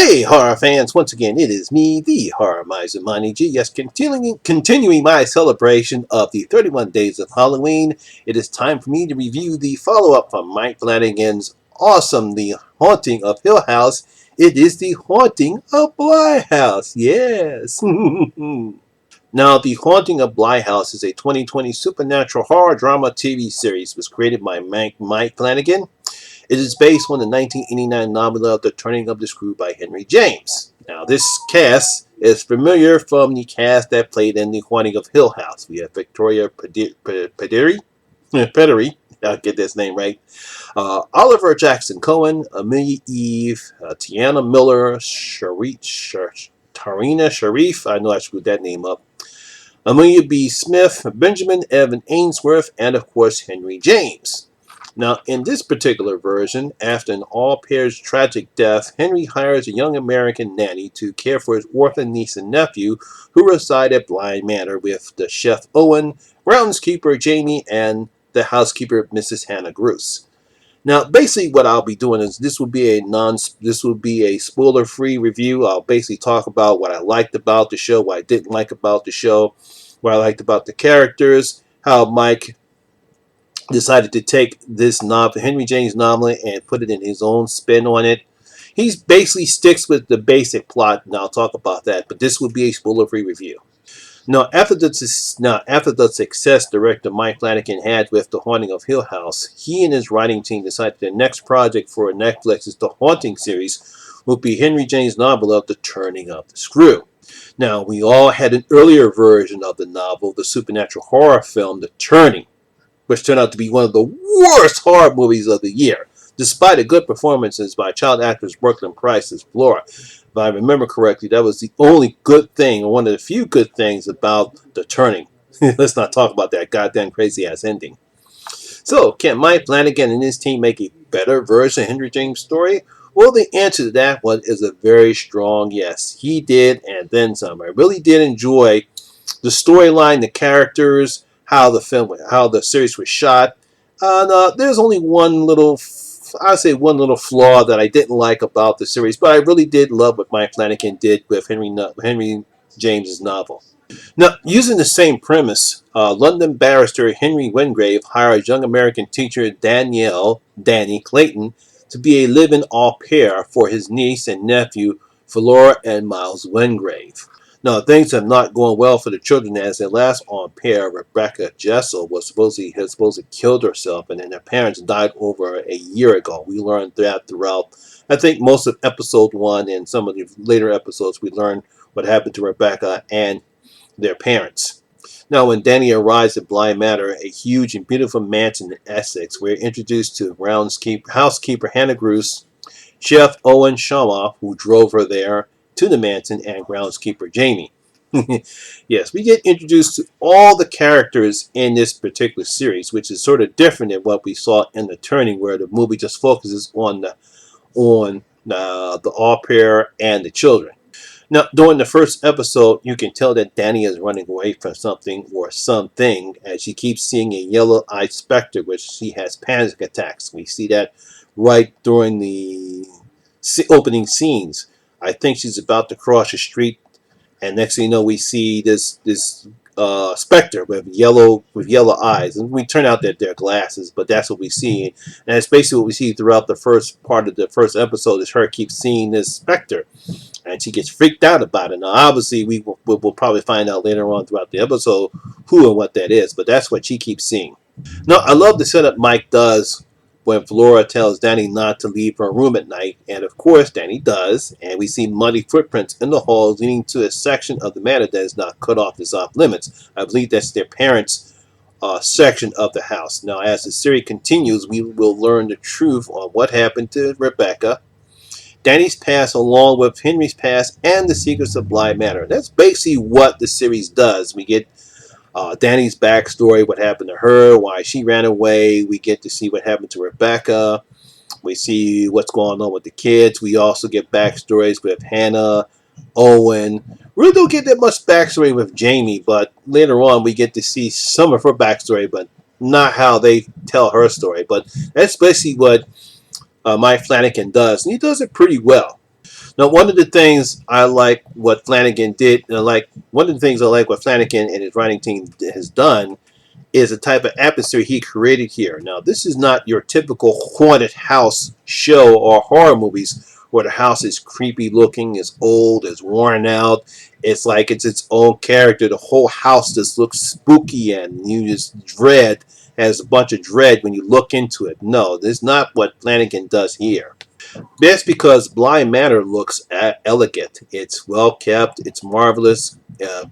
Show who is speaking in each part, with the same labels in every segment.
Speaker 1: Hey, horror fans! Once again, it is me, the Horror Miser, Monty G. Yes, continuing my celebration of the 31 Days of Halloween, it is time for me to review the follow-up from Mike Flanagan's awesome The Haunting of Hill House. It is The Haunting of Bly House. Yes! Now, The Haunting of Bly House is a 2020 supernatural horror drama TV series. It was created by Mike Flanagan. It is based on the 1989 novella The Turning of the Screw by Henry James. Now, this cast is familiar from the cast that played in The Haunting of Hill House. We have Victoria Pederi, I'll get this name right, Oliver Jackson Cohen, Amelia Eve, Tiana Miller, Tarina Sharif, I know I screwed that name up, Amelia B. Smith, Benjamin Evan Ainsworth, and of course Henry James. Now, in this particular version, after an au-pair's tragic death, Henry hires a young American nanny to care for his orphan niece and nephew who reside at Bly Manor with the chef Owen, groundskeeper Jamie, and the housekeeper Mrs. Hannah Bruce. Now, basically what I'll be doing is this will be a spoiler-free review. I'll basically talk about what I liked about the show, what I didn't like about the show, what I liked about the characters, how Mike decided to take this novel, Henry James novel, and put it in his own spin on it. He basically sticks with the basic plot, and I'll talk about that, but this will be a spoiler-free review. Now, after the success director Mike Flanagan had with The Haunting of Hill House, he and his writing team decided the next project for Netflix's The Haunting series would be Henry James' novel of The Turning of the Screw. Now, we all had an earlier version of the novel, the supernatural horror film The Turning, which turned out to be one of the worst horror movies of the year, despite a good performances by child actress Brooklyn Price as Flora. If I remember correctly, that was the only good thing, or one of the few good things about The Turning. Let's not talk about that goddamn crazy-ass ending. So, can Mike Flanagan and his team make a better version of Henry James' story? Well, the answer to that one is a very strong yes. He did, and then some. I really did enjoy the storyline, the characters, how the series was shot. There's only one little flaw that I didn't like about the series, but I really did love what Mike Flanagan did with Henry James's novel. Now, using the same premise, London barrister Henry Wingrave hired young American teacher Danny Clayton to be a live-in au pair for his niece and nephew, Flora and Miles Wingrave. Now, things have not gone well for the children as their last au pair, Rebecca Jessel, had supposedly killed herself, and then their parents died over a year ago. We learned that throughout, I think, most of episode 1 and some of the later episodes, we learned what happened to Rebecca and their parents. Now, when Danny arrives at Bly Manor, a huge and beautiful mansion in Essex, we're introduced to housekeeper Hannah Bruce, Chef Owen Shaw, who drove her there to the mansion, and groundskeeper Jamie. Yes, we get introduced to all the characters in this particular series, which is sort of different than what we saw in The Turning, where the movie just focuses on the au pair and the children. Now, during the first episode, you can tell that Danny is running away from something or something as she keeps seeing a yellow-eyed specter, which she has panic attacks. We see that right during the opening scenes. I think she's about to cross the street, and next thing you know, we see this specter with yellow eyes, and we turn out that they're glasses, but that's what we see, and that's basically what we see throughout the first part of the first episode. Is her keeps seeing this specter, and she gets freaked out about it. Now, obviously, we'll probably find out later on throughout the episode who and what that is, but that's what she keeps seeing. Now, I love the setup Mike does when Flora tells Danny not to leave her room at night, and of course Danny does, and we see muddy footprints in the halls leading to a section of the manor that is not cut off as off limits. I believe that's their parents' section of the house. Now, as the series continues, we will learn the truth on what happened to Rebecca, Danny's past along with Henry's past, and the secrets of Bly Manor. That's basically what the series does. We get Danny's backstory, what happened to her, why she ran away. We get to see what happened to Rebecca. We see what's going on with the kids. We also get backstories with Hannah, Owen. We really don't get that much backstory with Jamie, but later on we get to see some of her backstory, but not how they tell her story. But that's basically what Mike Flanagan does, and he does it pretty well. Now, one of the things I like what Flanagan did, and one of the things I like what Flanagan and his writing team has done is the type of atmosphere he created here. Now, this is not your typical haunted house show or horror movies where the house is creepy looking, is old, is worn out. It's like it's its own character. The whole house just looks spooky and you just dread, has a bunch of dread when you look into it. No, this is not what Flanagan does here. That's because Bly Manor looks elegant. It's well kept. It's marvelous,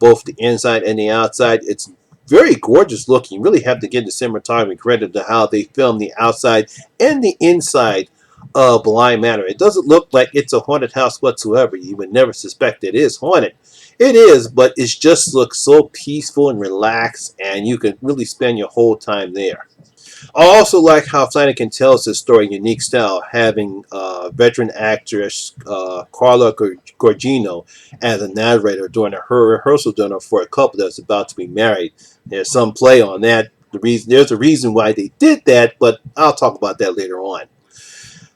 Speaker 1: both the inside and the outside. It's very gorgeous looking. You really have to give the cinematography credit to how they filmed the outside and the inside of Bly Manor. It doesn't look like it's a haunted house whatsoever. You would never suspect it is haunted. It is, but it just looks so peaceful and relaxed, and you can really spend your whole time there. I also like how Flanagan tells his story in unique style, having veteran actress Carla Gugino as a narrator during her rehearsal dinner for a couple that's about to be married. There's some play on that. There's a reason why they did that, but I'll talk about that later on.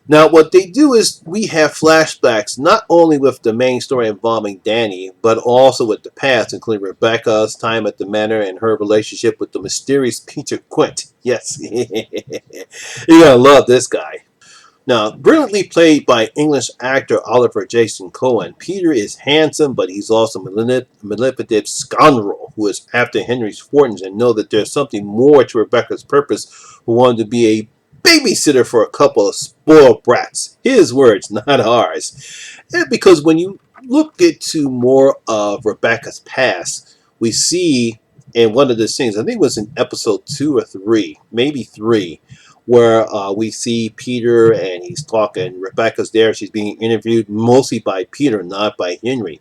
Speaker 1: Now, what they do is we have flashbacks not only with the main story involving Danny, but also with the past, including Rebecca's time at the manor and her relationship with the mysterious Peter Quint. Yes, you're going to love this guy. Now, brilliantly played by English actor Oliver Jason Cohen, Peter is handsome, but he's also a manipulative scoundrel who is after Henry's fortunes and know that there's something more to Rebecca's purpose, who wanted to be a babysitter for a couple of spoiled brats. His words, not ours. And because when you look into more of Rebecca's past, we see in one of the scenes, I think it was in episode 2 or 3, maybe 3, where we see Peter and he's talking. Rebecca's there. She's being interviewed mostly by Peter, not by Henry.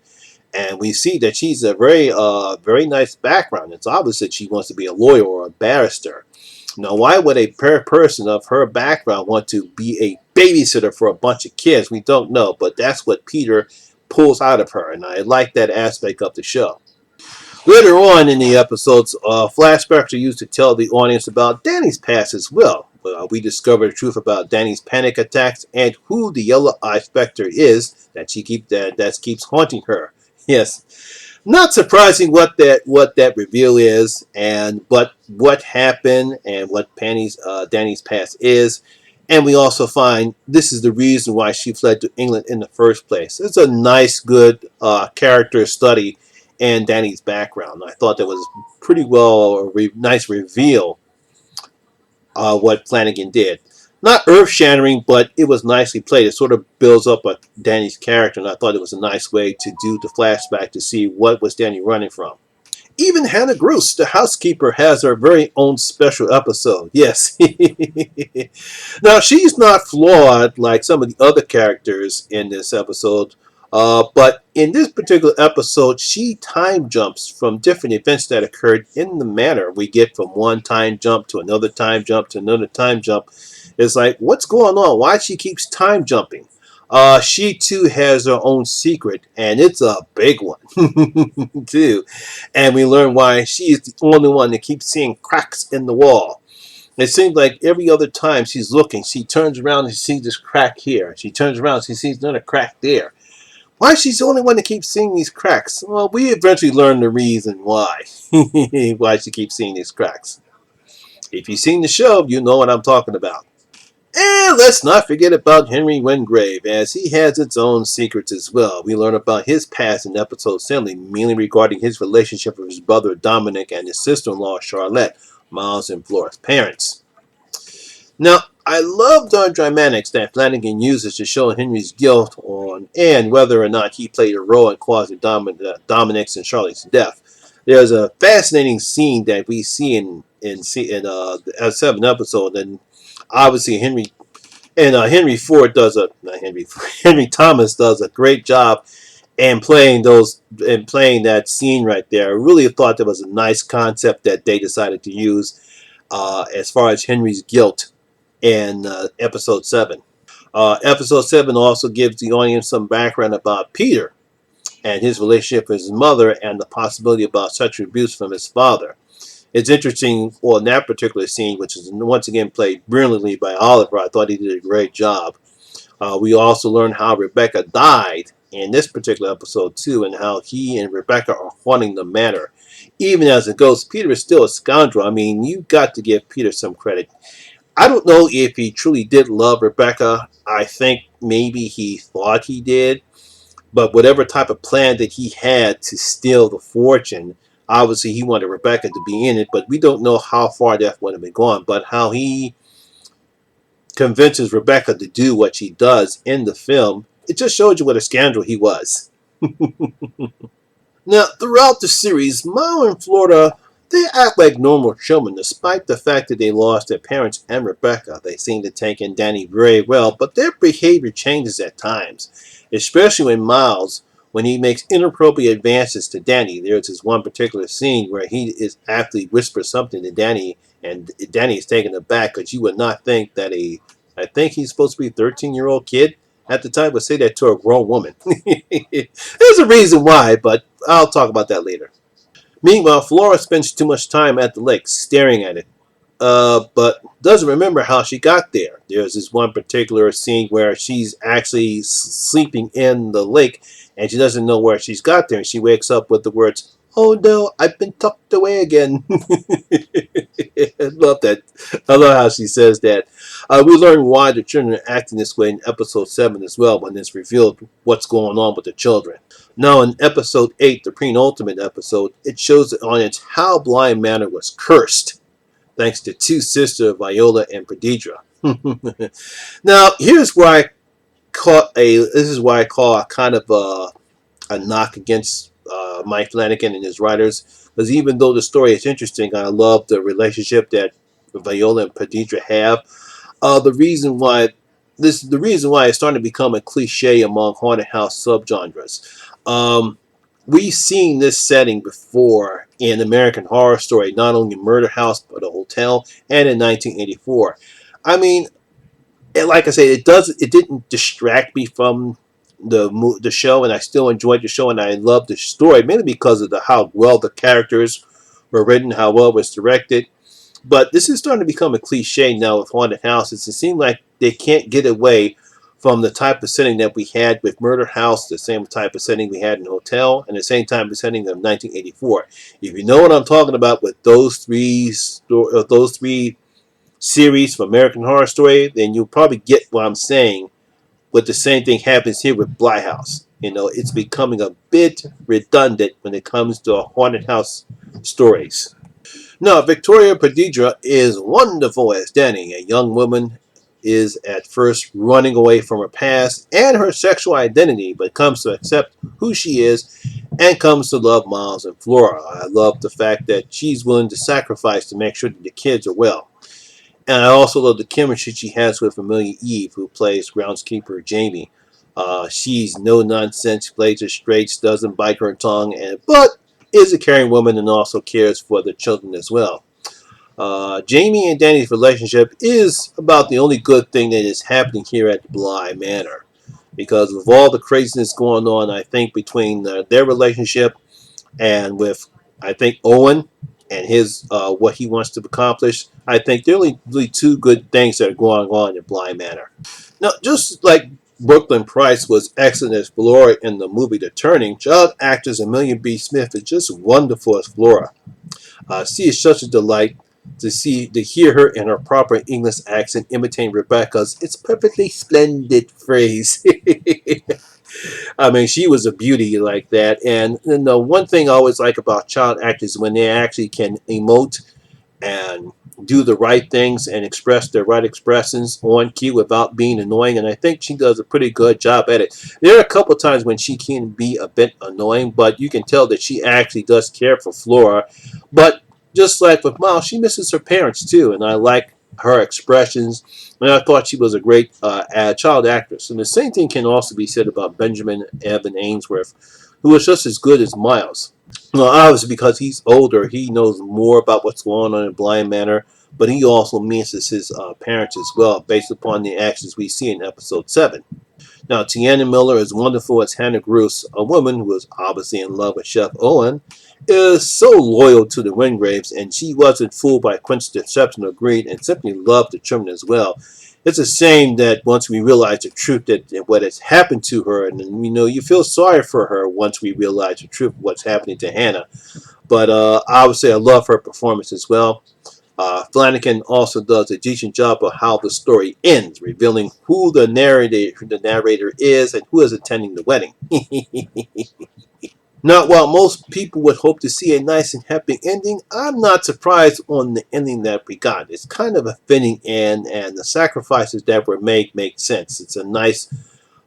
Speaker 1: And we see that she's a very nice background. It's obvious that she wants to be a lawyer or a barrister. Now, why would a person of her background want to be a babysitter for a bunch of kids? We don't know, but that's what Peter pulls out of her, and I like that aspect of the show. Later on in the episodes, flashbacks are used to tell the audience about Danny's past as well. We discover the truth about Danny's panic attacks and who the yellow-eyed specter is that keeps haunting her. Yes, not surprising what that reveal is, and but what happened and what Danny's past is. And we also find this is the reason why she fled to England in the first place. It's a nice, good character study and Danny's background. I thought that was pretty well nice reveal what Flanagan did. Not earth-shattering, but it was nicely played. It sort of builds up Danny's character, and I thought it was a nice way to do the flashback to see what was Danny running from. Even Hannah Gross, the housekeeper, has her very own special episode. Yes. Now, she's not flawed like some of the other characters in this episode, but in this particular episode, she time jumps from different events that occurred in the manor. We get from one time jump to another time jump to another time jump. It's like, what's going on? Why she keeps time jumping? She too has her own secret, and it's a big one too. And we learn why she is the only one that keeps seeing cracks in the wall. It seems like every other time she's looking, she turns around and she sees this crack here. She turns around and she sees another crack there. Why she's the only one that keeps seeing these cracks? Well, we eventually learn the reason why. Why she keeps seeing these cracks. If you've seen the show, you know what I'm talking about. And let's not forget about Henry Wingrave, as he has its own secrets as well. We learn about his past in episode 7, mainly regarding his relationship with his brother Dominic and his sister-in-law Charlotte, Miles and Flora's parents. Now, I love the dramatics that Flanagan uses to show Henry's guilt on and whether or not he played a role in causing Dominic's and Charlotte's death. There's a fascinating scene that we see in the 7th episode, and obviously Henry Ford does a not Henry Henry Thomas does a great job in playing that scene right there. I really thought that was a nice concept that they decided to use as far as Henry's guilt in episode 7. Episode 7 also gives the audience some background about Peter and his relationship with his mother and the possibility about sexual abuse from his father. It's interesting, well, in that particular scene, which is once again played brilliantly by Oliver. I thought he did a great job. We also learn how Rebecca died in this particular episode too, and how he and Rebecca are haunting the manor. Even as a ghost, Peter is still a scoundrel. I mean, you got to give Peter some credit. I don't know if he truly did love Rebecca. I think maybe he thought he did, but whatever type of plan that he had to steal the fortune, obviously he wanted Rebecca to be in it, but we don't know how far that would have been gone. But how he convinces Rebecca to do what she does in the film, it just shows you what a scoundrel he was. Now, throughout the series, Mao and Florida, they act like normal children despite the fact that they lost their parents and Rebecca. They seem to take in Danny very well, but their behavior changes at times, especially when Miles, when he makes inappropriate advances to Danny. There's this one particular scene where he is actually whispers something to Danny, and Danny is taken aback because you would not think that I think he's supposed to be a 13-year-old kid at the time, would say that to a grown woman. There's a reason why, but I'll talk about that later. Meanwhile, Flora spends too much time at the lake staring at it, but doesn't remember how she got there. There's this one particular scene where she's actually sleeping in the lake and she doesn't know where she's got there. And she wakes up with the words, "Oh no, I've been tucked away again." I love that. I love how she says that. We learn why the children are acting this way in episode 7 as well, when it's revealed what's going on with the children. Now, in episode 8, the penultimate episode, it shows on its how Bly Manor was cursed, thanks to two sisters, Viola and Perdita. Now, here's where I this is why I call a kind of a knock against Mike Flanagan and his writers, because even though the story is interesting, I love the relationship that Viola and Perdita have. The reason why it's starting to become a cliche among haunted house subgenres. Um, we've seen this setting before in American Horror Story, not only Murder House but a hotel, and in 1984. I mean, like I said, it didn't distract me from the show, and I still enjoyed the show, and I loved the story mainly because of how well the characters were written, how well it was directed. But this is starting to become a cliche now with haunted houses. It seems like they can't get away from the type of setting that we had with Murder House, the same type of setting we had in Hotel, and the same type of setting of 1984. If you know what I'm talking about with those three series from American Horror Story, then you'll probably get what I'm saying. But the same thing happens here with Bly House. You know, it's becoming a bit redundant when it comes to haunted house stories. Now, Victoria Perdita is wonderful as Danny. A young woman is at first running away from her past and her sexual identity, but comes to accept who she is and comes to love Miles and Flora. I love the fact that she's willing to sacrifice to make sure that the kids are well. And I also love the chemistry she has with Amelia Eve, who plays groundskeeper Jamie. She's no nonsense, plays it straight, doesn't bite her tongue, but is a caring woman and also cares for the children as well. Jamie and Danny's relationship is about the only good thing that is happening here at Bly Manor. Because of all the craziness going on, I think, between their relationship and with, I think, Owen and his what he wants to accomplish, I think there are really two good things that are going on in Bly Manor. Now, just like Brooklyn Price was excellent as Flora in the movie The Turning, child actress Amelia B. Smith is just wonderful as Flora. She is such a delight to hear her in her proper English accent imitating Rebecca's "It's perfectly splendid" phrase. I mean, she was a beauty like that. And the one thing I always like about child actors is when they actually can emote and do the right things and express their right expressions on cue without being annoying. And I think she does a pretty good job at it. There are a couple of times when she can be a bit annoying, but you can tell that she actually does care for Flora. But just like with Miles, she misses her parents too. And I like her expressions. And I thought she was a great child actress. And the same thing can also be said about Benjamin Evan Ainsworth, who was just as good as Miles. Well, obviously, because he's older, he knows more about what's going on in Bly Manor, but he also misses his parents as well, based upon the actions we see in episode 7. Now, Tiana Miller is wonderful as Hannah Gross, a woman who is obviously in love with Chef Owen, is so loyal to the Wingraves, and she wasn't fooled by Quint's deception or greed, and simply loved the children as well. It's a shame that once we realize the truth that what has happened to her, and you feel sorry for her once we realize the truth of what's happening to Hannah. But I would say I love her performance as well. Flanagan also does a decent job of how the story ends, revealing who the narrator is and who is attending the wedding. Now, while most people would hope to see a nice and happy ending, I'm not surprised on the ending that we got. It's kind of a fitting end, and the sacrifices that were made make sense. It's a nice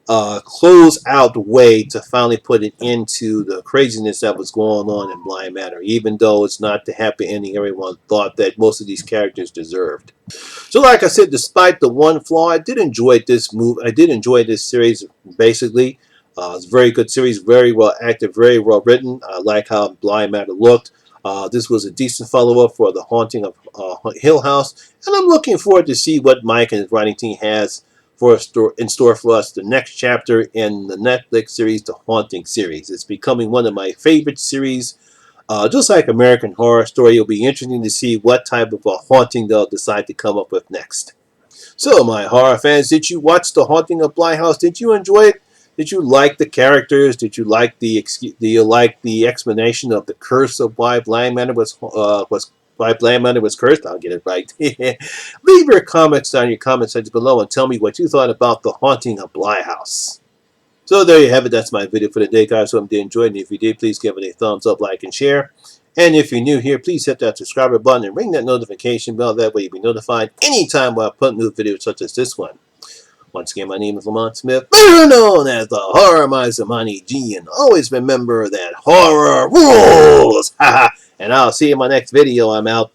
Speaker 1: close out way to finally put an end to the craziness that was going on in Bly Manor, even though it's not the happy ending everyone thought that most of these characters deserved. So, like I said, despite the one flaw, I did enjoy this move. I did enjoy this series. Basically, it's a very good series, very well acted, very well written. I like how Bly Manor looked. This was a decent follow-up for the Haunting of Hill House, and I'm looking forward to see what Mike and his writing team has in store for us. The next chapter in the Netflix series, the Haunting series. It's becoming one of my favorite series. Just like American Horror Story, it'll be interesting to see what type of a haunting they'll decide to come up with next. So, my horror fans, did you watch The Haunting of Bly House? Did you enjoy it? Did you like the characters? Did you like the explanation of the curse of why Bly Manor was cursed? I'll get it right. Leave your comments down in your comment section below and tell me what you thought about The Haunting of Bly House. So there you have it. That's my video for the day, guys. Hope you did enjoy it. And if you did, please give it a thumbs up, like, and share. And if you're new here, please hit that subscriber button and ring that notification bell. That way you'll be notified anytime I put new videos such as this one. Once again, my name is Lamont Smith, better known as the Horror Miser Money G. And always remember that horror rules. And I'll see you in my next video. I'm out.